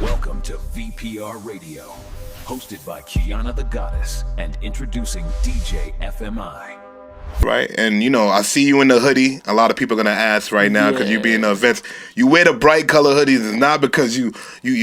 Welcome to VPR Radio, hosted by Qiana the Goddess and introducing DJ FMI. Right, and I see you in the hoodie. A lot of people are gonna ask right now because you be in the events. You wear the bright color hoodies. It's not because you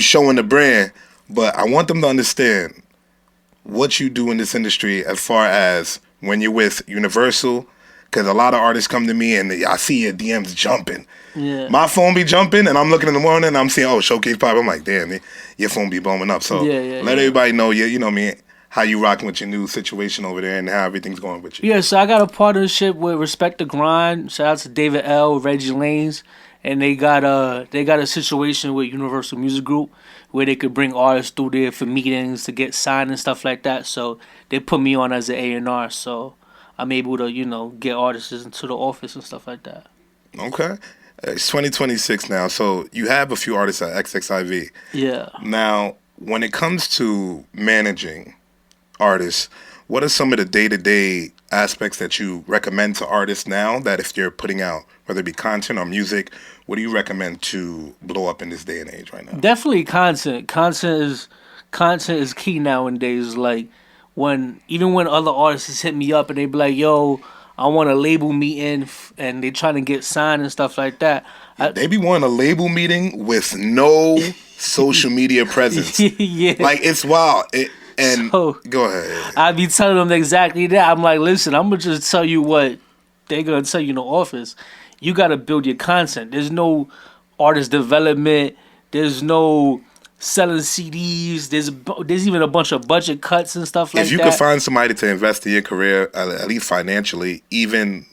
showing the brand, but I want them to understand what you do in this industry as far as when you're with Universal. Because a lot of artists come to me and I see your DMs jumping. Yeah. My phone be jumping, and I'm looking in the morning and I'm seeing, Showcase Papii. I'm like, damn, your phone be booming up. So let everybody know, how you rocking with your new situation over there and how everything's going with you. Yeah, so I got a partnership with Respect the Grind. Shout out to David L, Reggie Lanes, and they got a situation with Universal Music Group where they could bring artists through there for meetings to get signed and stuff like that. So they put me on as an A&R, so I'm able to, get artists into the office and stuff like that. Okay. It's 2026 now, so you have a few artists at XXIV. Yeah. Now, when it comes to managing artists, what are some of the day-to-day aspects that you recommend to artists now that if you're putting out, whether it be content or music, what do you recommend to blow up in this day and age right now? Definitely content. Content is key nowadays. Like, even when other artists hit me up and they be like, yo, I want a label meeting, and they trying to get signed and stuff like that. They be wanting a label meeting with no social media presence. Yeah. Like, it's wild. Go ahead. I be telling them exactly that. I'm like, listen, I'm going to just tell you what they're going to tell you in the office. You got to build your content. There's no artist development. There's no selling CDs. There's even a bunch of budget cuts and stuff like that. If you could find somebody to invest in your career, at least financially, even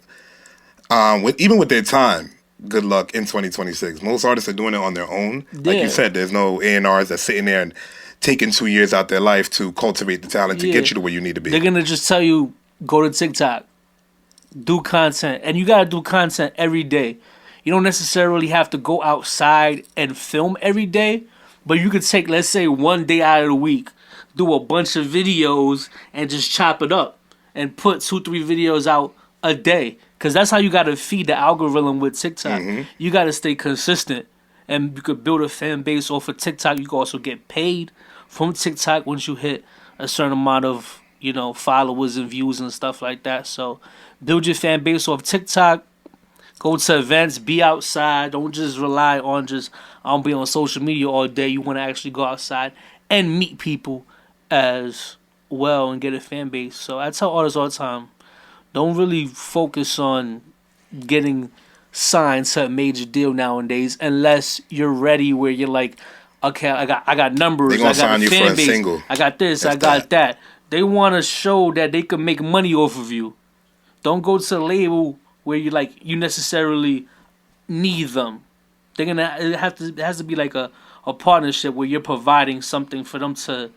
with their time, good luck in 2026. Most artists are doing it on their own. Like you said, there's no A&Rs that's sitting there and taking 2 years out their life to cultivate the talent to get you to where you need to be. They're going to just tell you, go to TikTok, do content. And you got to do content every day. You don't necessarily have to go outside and film every day. But you could take, let's say, one day out of the week, do a bunch of videos, and just chop it up and put 2-3 videos out a day. Because that's how you got to feed the algorithm with TikTok. Mm-hmm. You got to stay consistent. And you could build a fan base off of TikTok. You can also get paid from TikTok once you hit a certain amount of, followers and views and stuff like that. So build your fan base off TikTok. Go to events, be outside. Don't just rely on I'll be on social media all day. You want to actually go outside and meet people as well and get a fan base. So I tell artists all the time, don't really focus on getting signed to a major deal nowadays unless you're ready where you're like, okay, I got numbers, they gonna I got sign a you fan for a base, single. I got this, I got that. They want to show that they can make money off of you. Don't go to a label where you necessarily need them. It has to be like a partnership where you're providing something for them to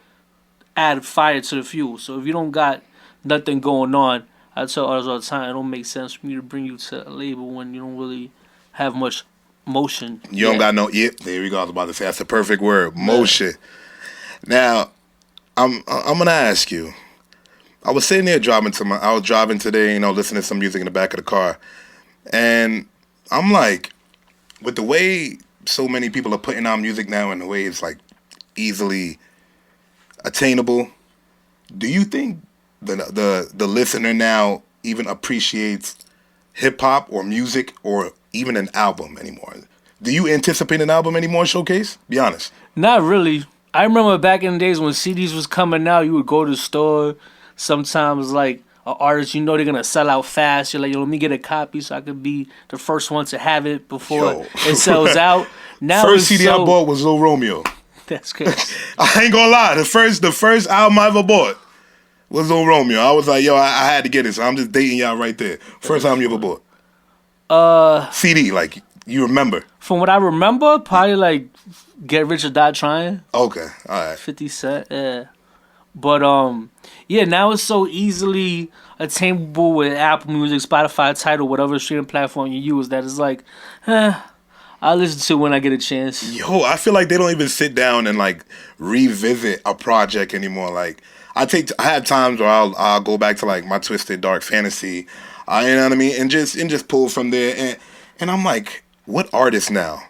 add fire to the fuel. So if you don't got nothing going on, I tell artists all the time, it don't make sense for me to bring you to a label when you don't really have much motion. You don't got no. Yep, there we go. I was about to say that's the perfect word, motion. Now, I'm gonna ask you. I was sitting there I was driving today, listening to some music in the back of the car, and I'm like, with the way so many people are putting out music now, and the way it's like easily attainable, do you think the listener now even appreciates hip hop or music or even an album anymore? Do you anticipate an album anymore, Showcase? Be honest. Not really. I remember back in the days when CDs was coming out, you would go to the store. Sometimes, like, an artist, they're going to sell out fast. You're like, yo, let me get a copy so I could be the first one to have it before it sells out. Now first CD I bought was Lil Romeo. That's crazy. I ain't gonna lie. The first album I ever bought was Lil Romeo. I was like, yo, I had to get it, so I'm just dating y'all right there. First album you ever bought? CD, like, you remember. From what I remember, probably, like, Get Rich or Die Trying. Okay, all right. 50 Cent, yeah. But, now it's so easily attainable with Apple Music, Spotify, Tidal, whatever streaming platform you use that it's like, I'll listen to it when I get a chance. Yo, I feel like they don't even sit down and, like, revisit a project anymore. Like, I have times where I'll go back to, like, my Twisted Dark Fantasy, you know what I mean, and just pull from there. And I'm like, what artist now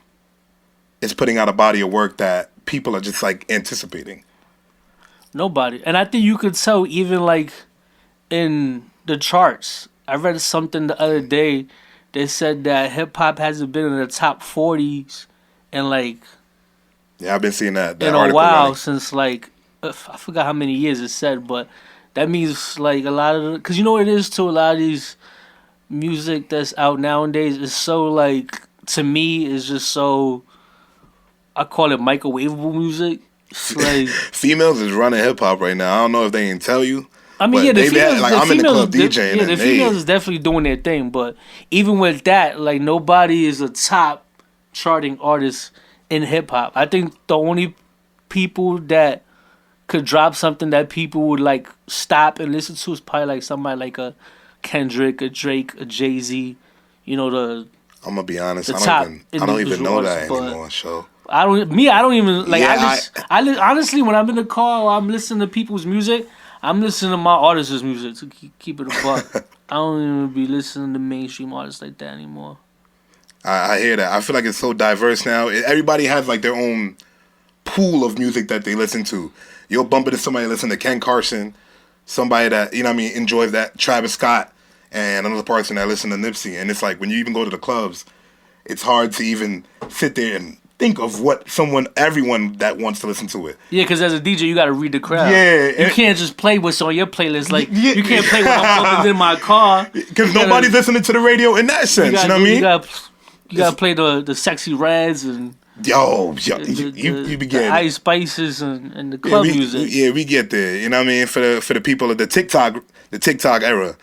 is putting out a body of work that people are just like anticipating? Nobody. And I think you could tell even like in the charts. I read something the other day. They said that hip hop hasn't been in the top 40s in like Yeah, I've been seeing that in a article while running. since like I forgot how many years it said, but that means like a lot of because you know what it is to a lot of these music that's out nowadays is so like to me is just so I call it microwavable music. It's like Females is running hip hop right now. I don't know if they ain't tell you. I mean, but yeah, the they be females, like, the I'm in the females, club DJing. yeah, the and females is definitely doing their thing. But even with that, like nobody is a top charting artist in hip hop. I think the only people that could drop something that people would like stop and listen to is probably like somebody like a Kendrick, a Drake, a Jay-Z. You know the. I'm gonna be honest. The I top don't even know that individual artists, but- anymore. So I don't even like. Yeah, Honestly, when I'm in the car or I'm listening to people's music, I'm listening to my artist's music to keep it a buck. I don't even be listening to mainstream artists like that anymore. I hear that. I feel like it's so diverse now. Everybody has like their own pool of music that they listen to. You'll bump into somebody listen to Ken Carson, somebody that you know what I mean enjoys that Travis Scott, and another person that listen to Nipsey. And it's like when you even go to the clubs, it's hard to even sit there and think of what everyone that wants to listen to it. Yeah, because as a DJ, you got to read the crowd. Yeah, you can't just play what's on your playlist. Like you can't play what I'm bumping in my car Because nobody's listening to the radio in that sense. You know what I mean? You got to play the sexy reds and you the begin. Ice Spices and the club music. Yeah, we get there. You know what I mean? For the people of the TikTok era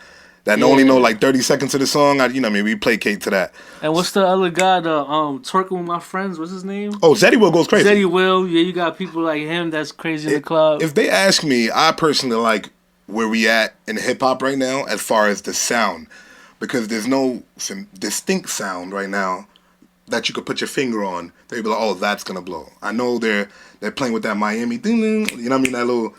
that only know like 30 seconds of the song, you know what I mean? We placate to that. And what's the other guy, the twerking with my friends? What's his name? Oh, Zeddy Will goes crazy. Zeddy Will, yeah, you got people like him that's crazy in the club. If they ask me, I personally like where we at in hip hop right now as far as the sound, because there's no distinct sound right now that you could put your finger on. They'd be like, oh, that's gonna blow. I know they're playing with that Miami, you know what I mean, that little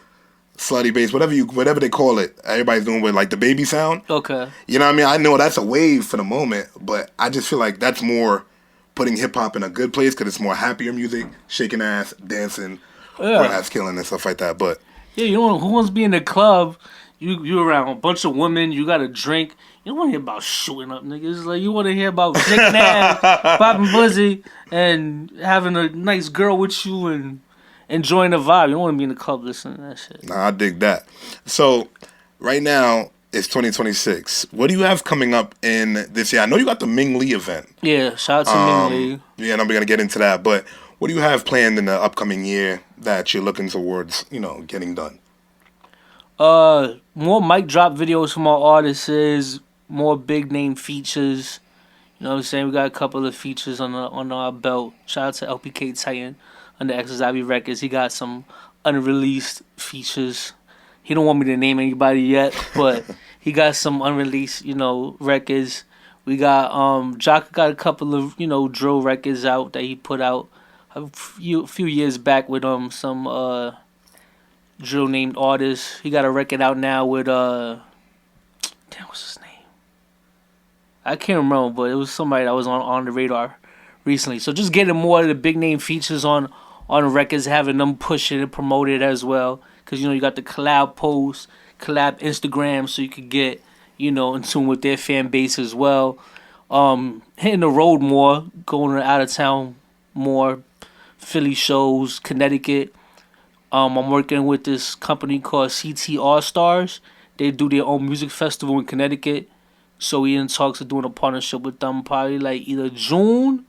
slutty bass, whatever they call it. Everybody's doing with like the baby sound. Okay. You know what I mean? I know that's a wave for the moment, but I just feel like that's more putting hip hop in a good place because it's more happier music, shaking ass, dancing, or ass killing and stuff like that. But yeah, you know who wants to be in the club? You around a bunch of women. You got a drink. You don't want to hear about shooting up niggas. Like you want to hear about shaking ass, popping pussy, and having a nice girl with you and enjoying the vibe. You don't want to be in the club listening to that shit. Nah, I dig that. So right now it's 2026. What do you have coming up in this year? I know you got the Ming Lee event. Yeah, shout out to Ming Lee. Yeah, and I'm gonna get into that. But what do you have planned in the upcoming year that you're looking towards, getting done? More mic drop videos from our artists, more big name features. You know what I'm saying? We got a couple of features on our belt. Shout out to LPK Titan under XSIB Records. He got some unreleased features. He don't want me to name anybody yet, but he got some unreleased, records. We got Jock got a couple of, drill records out that he put out a few years back with some drill named artists. He got a record out now with what's his name? I can't remember, but it was somebody that was on the radar recently. So just getting more of the big name features on records, having them push it and promote it as well. Because, you got the collab posts, collab Instagram, so you could get, in tune with their fan base as well. Hitting the road more, going out of town more, Philly shows, Connecticut. I'm working with this company called CT All Stars. They do their own music festival in Connecticut. So we in talks of doing a partnership with them probably like either June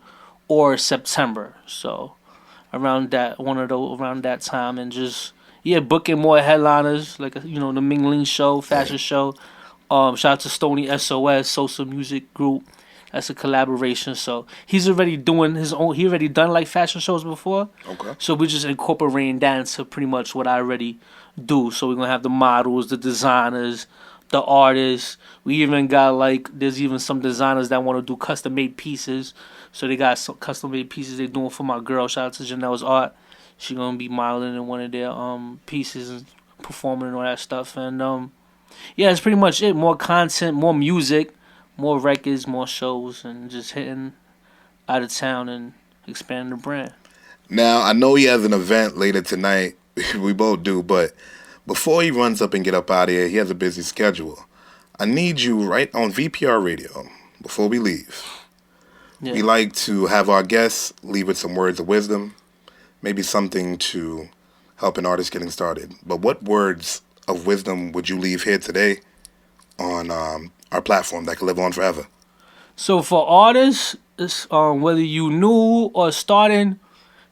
or September. So around that time, and just booking more headliners like the Ming Ling show, fashion show. Shout out to Stony SOS, Social Music Group. That's a collaboration. So he's already doing his own. He already done like fashion shows before. Okay. So we're just incorporating that into pretty much what I already do. So we're gonna have the models, the designers, the artists. We even got there's even some designers that want to do custom made pieces. So they got some custom made pieces they're doing for my girl. Shout out to Janelle's Art. She gonna be modeling in one of their pieces and performing and all that stuff. And that's pretty much it. More content, more music, more records, more shows, and just hitting out of town and expanding the brand. Now, I know he has an event later tonight. We both do, but before he runs up and get up out of here, he has a busy schedule. I need you right on VPR Radio before we leave. Yeah. We like to have our guests leave with some words of wisdom, maybe something to help an artist getting started. But what words of wisdom would you leave here today on our platform that can live on forever? So for artists, whether you new or starting,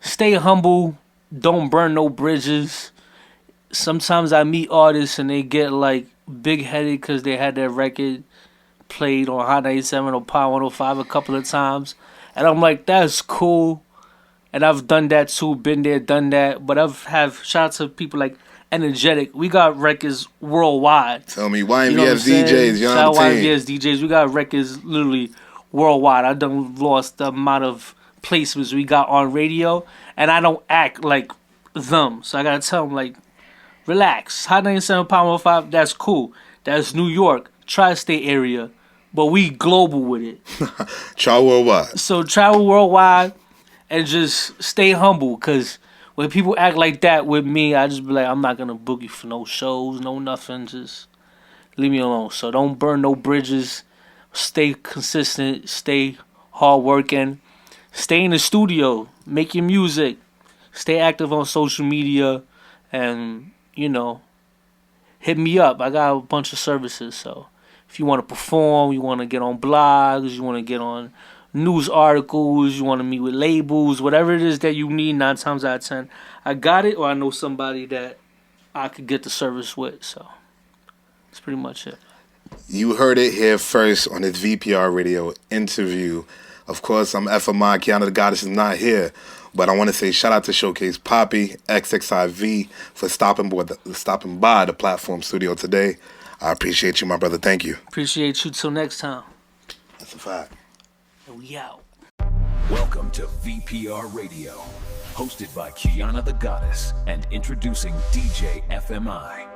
stay humble. Don't burn no bridges. Sometimes I meet artists and they get like big-headed because they had their record played on Hot 97 or Power 105 a couple of times. And I'm like, that's cool. And I've done that too, been there, done that. But shout out to people like Energetic. We got records worldwide. Tell me, YMVS You know what I'm saying? DJs, you're Shout on the out team. YMVS DJs. We got records literally worldwide. I done lost the amount of placements we got on radio, and I don't act like them. So I gotta tell them, like, relax. Hot 97 Power 105, that's cool. That's New York, tri-state area, but we global with it. Try worldwide. So travel worldwide and just stay humble, because when people act like that with me, I just be like, I'm not gonna book you for no shows, no nothing. Just leave me alone. So don't burn no bridges. Stay consistent. Stay hardworking. Stay in the studio. Make your music. Stay active on social media, and hit me up. I got a bunch of services. So if you want to perform, you want to get on blogs, you want to get on news articles, you want to meet with labels, whatever it is that you need, 9 times out of 10, I got it, or I know somebody that I could get the service with. So that's pretty much it. You heard it here first on this VPR Radio interview. Of course, I'm FMI. Qiana the Goddess is not here. But I want to say shout out to Showcase Papii, XXIV, for stopping by the platform studio today. I appreciate you, my brother. Thank you. Appreciate you. Till next time. That's a fact. And we out. Welcome to VPR Radio, hosted by Qiana the Goddess and introducing DJ FMI.